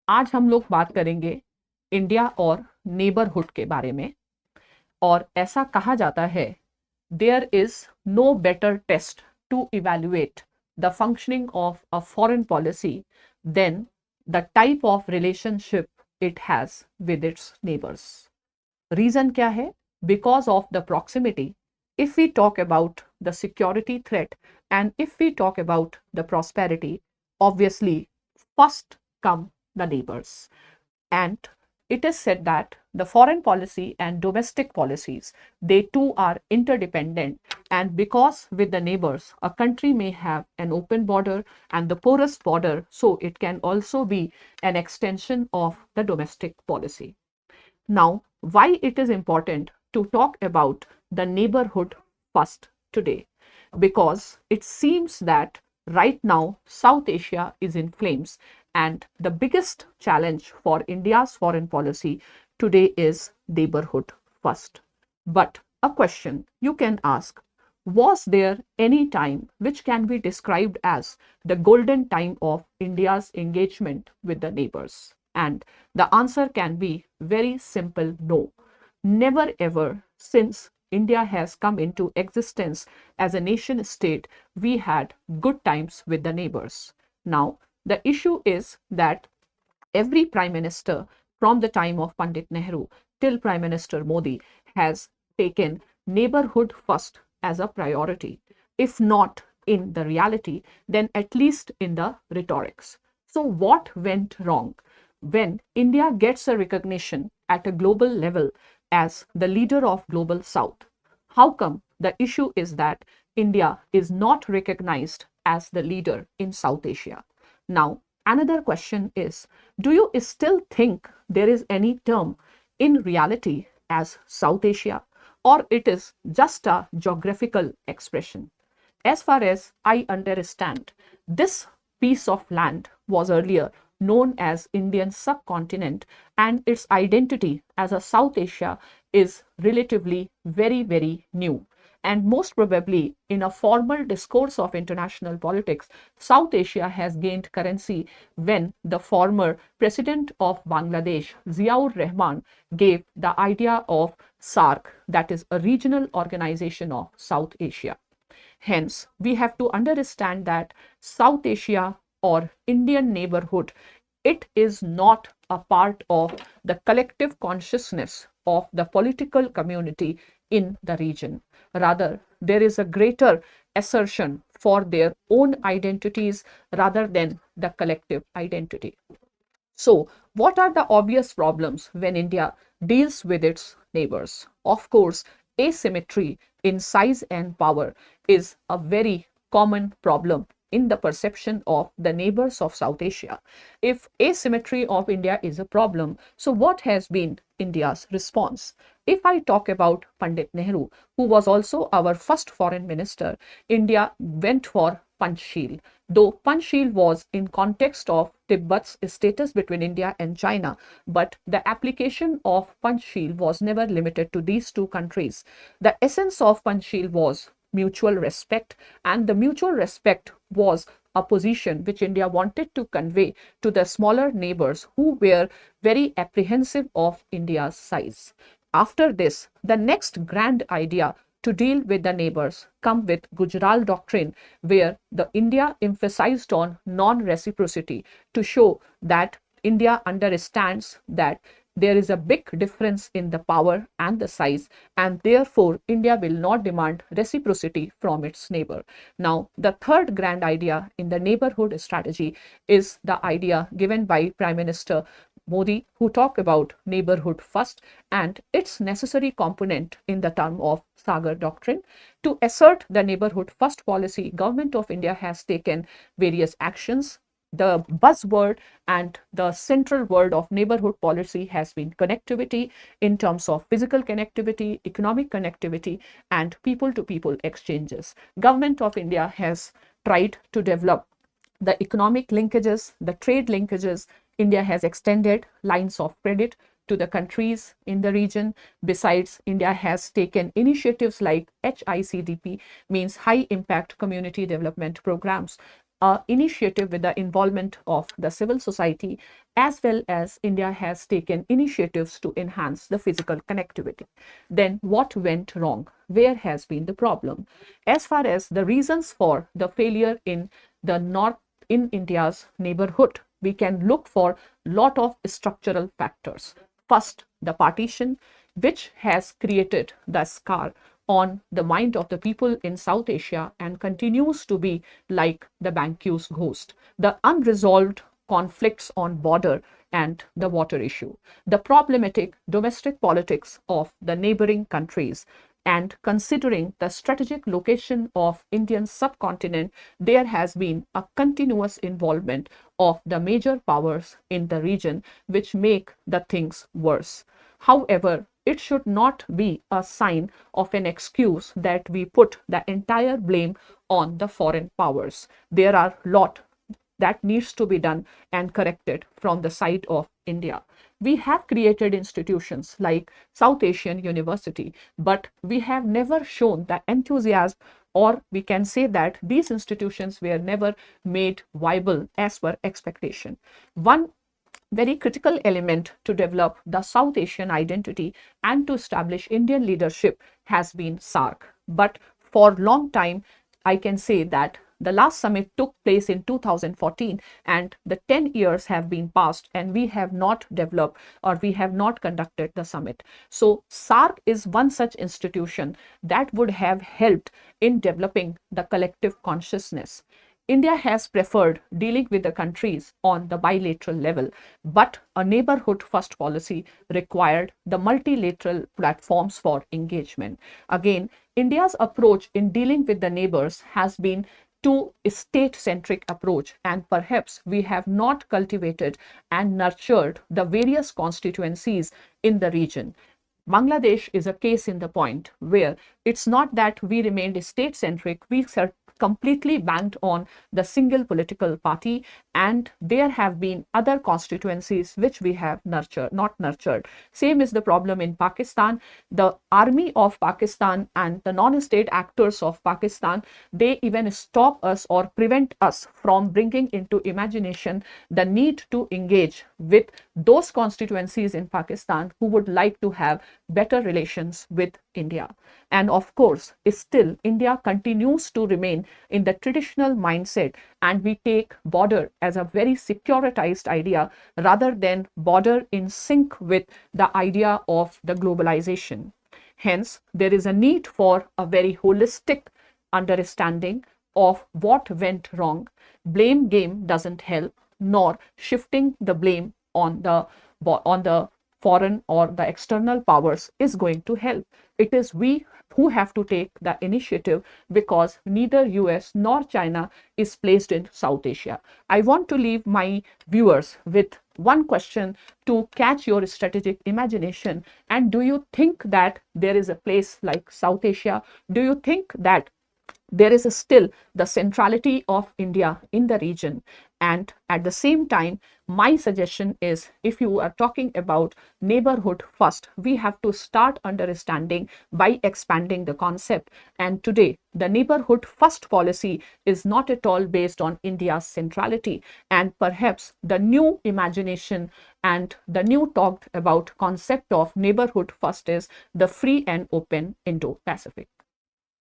आज हम लोग बात करेंगे इंडिया और नेबरहुड के बारे में। और ऐसा कहा जाता है, there is no better test to evaluate the functioning of a foreign policy than the type of relationship it has with its neighbours. Reason क्या है? Because of the proximity. If we talk about the security threat and if we talk about the prosperity, obviously first come the neighbors. And it is said that the foreign policy and domestic policies, they too are interdependent. And because with the neighbors, a country may have an open border and the porous border, so it can also be an extension of the domestic policy. Now, why it is important to talk about the neighborhood first today? Because it seems that right now South Asia is in flames, and the biggest challenge for India's foreign policy today is neighborhood first. But a question you can ask, was there any time which can be described as the golden time of India's engagement with the neighbors? And the answer can be very simple: no. Never ever since India has come into existence as a nation state, we had good times with the neighbors. Now, the issue is that every prime minister from the time of Pandit Nehru till Prime Minister Modi has taken neighborhood first as a priority. If not in the reality, then at least in the rhetorics. So, what went wrong? When India gets a recognition at a global level as the leader of Global South, how come the issue is that India is not recognized as the leader in South Asia? Now, another question is, do you still think there is any term in reality as South Asia, or it is just a geographical expression? As far as I understand, this piece of land was earlier known as Indian subcontinent, and its identity as a South Asia is relatively very new. And most probably in a formal discourse of international politics, South Asia has gained currency when the former president of Bangladesh, Ziaur Rahman, gave the idea of SAARC, that is a regional organization of South Asia. Hence, we have to understand that South Asia or Indian neighborhood, it is not a part of the collective consciousness of the political community in the region. Rather, there is a greater assertion for their own identities rather than the collective identity. So, what are the obvious problems when India deals with its neighbors? Of course, asymmetry in size and power is a very common problem in the perception of the neighbors of South Asia. If asymmetry of India is a problem, so what has been India's response? If I talk about Pandit Nehru, who was also our first foreign minister, India went for Panchsheel. Though Panchsheel was in context of Tibet's status between India and China, but the application of Panchsheel was never limited to these two countries. The essence of Panchsheel was mutual respect, and the mutual respect was a position which India wanted to convey to the smaller neighbors who were very apprehensive of India's size. After this, the next grand idea to deal with the neighbors come with Gujarat doctrine, where the India emphasized on non-reciprocity to show that India understands that there is a big difference in the power and the size, and therefore India will not demand reciprocity from its neighbor. Now, the third grand idea in the neighborhood strategy is the idea given by Prime Minister Modi, who talked about neighborhood first and its necessary component in the term of Sagar doctrine. To assert the neighborhood first policy, Government of India has taken various actions. The buzzword and the central word of neighborhood policy has been connectivity in terms of physical connectivity, economic connectivity, and people to people exchanges. Government of India has tried to develop the economic linkages, the trade linkages. India has extended lines of credit to the countries in the region. Besides, India has taken initiatives like HICDP, means high impact community development programs, initiative with the involvement of the civil society, as well as India has taken initiatives to enhance the physical connectivity. Then what went wrong? Where has been the problem? As far as the reasons for the failure in the north in India's neighborhood, we can look for lot of structural factors. First, the partition, which has created the scar on the mind of the people in South Asia and continues to be like the Banquo's ghost. The unresolved conflicts on border and the water issue, the problematic domestic politics of the neighboring countries, and considering the strategic location of Indian subcontinent, there has been a continuous involvement of the major powers in the region, which make the things worse. However, it should not be a sign of an excuse that we put the entire blame on the foreign powers. There are a lot that needs to be done and corrected from the side of India. We have created institutions like South Asian University, but we have never shown the enthusiasm, or we can say that these institutions were never made viable as per expectation. One very critical element to develop the South Asian identity and to establish Indian leadership has been SAARC. But for a long time, I can say that the last summit took place in 2014 and the 10 years have been passed and we have not developed or we have not conducted the summit. So SAARC is one such institution that would have helped in developing the collective consciousness. India has preferred dealing with the countries on the bilateral level, but a neighborhood first policy required the multilateral platforms for engagement. Again, India's approach in dealing with the neighbors has been to a state-centric approach, and perhaps we have not cultivated and nurtured the various constituencies in the region. Bangladesh is a case in the point where it's not that we remained state-centric, we completely banked on the single political party, and there have been other constituencies which we have not nurtured. Same is the problem in Pakistan. The army of Pakistan and the non-state actors of Pakistan, they even stop us or prevent us from bringing into imagination the need to engage with those constituencies in Pakistan who would like to have better relations with India. And of course, still India continues to remain in the traditional mindset, and we take border as a very securitized idea rather than border in sync with the idea of the globalization. Hence, there is a need for a very holistic understanding of what went wrong. Blame game doesn't help, nor shifting the blame on the foreign or the external powers is going to help. It is we who have to take the initiative, because neither US nor China is placed in South Asia. I want to leave my viewers with one question to catch your strategic imagination. And do you think that there is a place like South Asia? Do you think that there is still the centrality of India in the region? And at the same time, my suggestion is, if you are talking about neighborhood first, we have to start understanding by expanding the concept. And today, the neighborhood first policy is not at all based on India's centrality. And perhaps the new imagination and the new talk about concept of neighborhood first is the free and open Indo-Pacific.